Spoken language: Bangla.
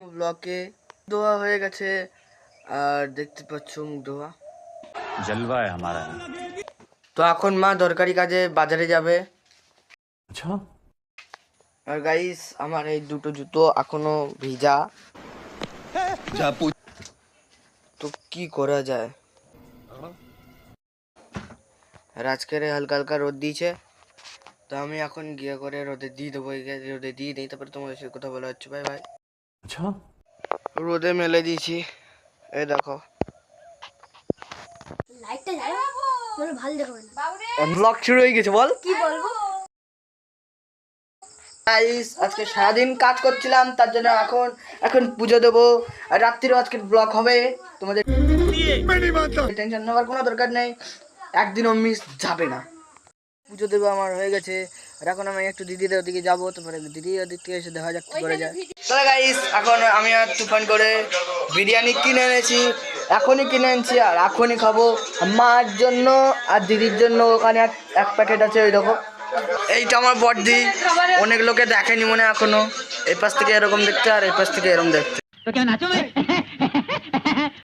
ব্লকে ধোয়া হয়ে গেছে আর দেখতে পাচ্ছ মুখ ধোয়া जलवा है हमारा। তো এখন মা দরকারি কাজে বাজারে যাবে। अच्छा আর গাইস আমার এই দুটো জুতো এখনো ভিজা, তো কি করা যায়। আর আজকের হালকা হালকা রোদ দিয়েছে, তো আমি এখন গিয়ে করে রোদে দিয়ে দেবো, রোদে দিয়ে দিই, তারপরে তোমাদের সাথে কথা বলা হচ্ছে। Bye bye. अच्छा রোদে মেলে দিয়েছি, এই দেখো। লাইটটা জ্বালা বলে ভালো দেখাবে না। ব্লগ শুরু হয়ে গেছে, বল কি বলবো? গাইস আজকে সারাদিন কাজ করছিলাম, তার জন্য এখন পুজো দেবো আর রাত্রিরও আজকে ব্লগ হবে। তোমাদের টেনশন নেওয়ার কোনো দরকার নেই, একদিনও মিস যাবে না। পুজো দেবো আমার হয়ে গেছে, আর এখন আমি একটু দিদিদের ওদিকে যাবো, তারপরে দিদির ওদিক থেকে এসে দেখা যাক কি করে যায়। তাহলে গাইস এখন আমি আর তুফান করে বিরিয়ানি কিনে এনেছি, এখনই কিনে এনেছি আর এখনই খাবো। মার জন্য আর দিদির জন্য ওখানে এক প্যাকেট আছে, ওই দেখো। এইটা আমার বড়দি, অনেক লোকে দেখেনি মনে এখনো। এই পাশ থেকে এরকম দেখতে আর এই পাশ থেকে এরকম দেখতে।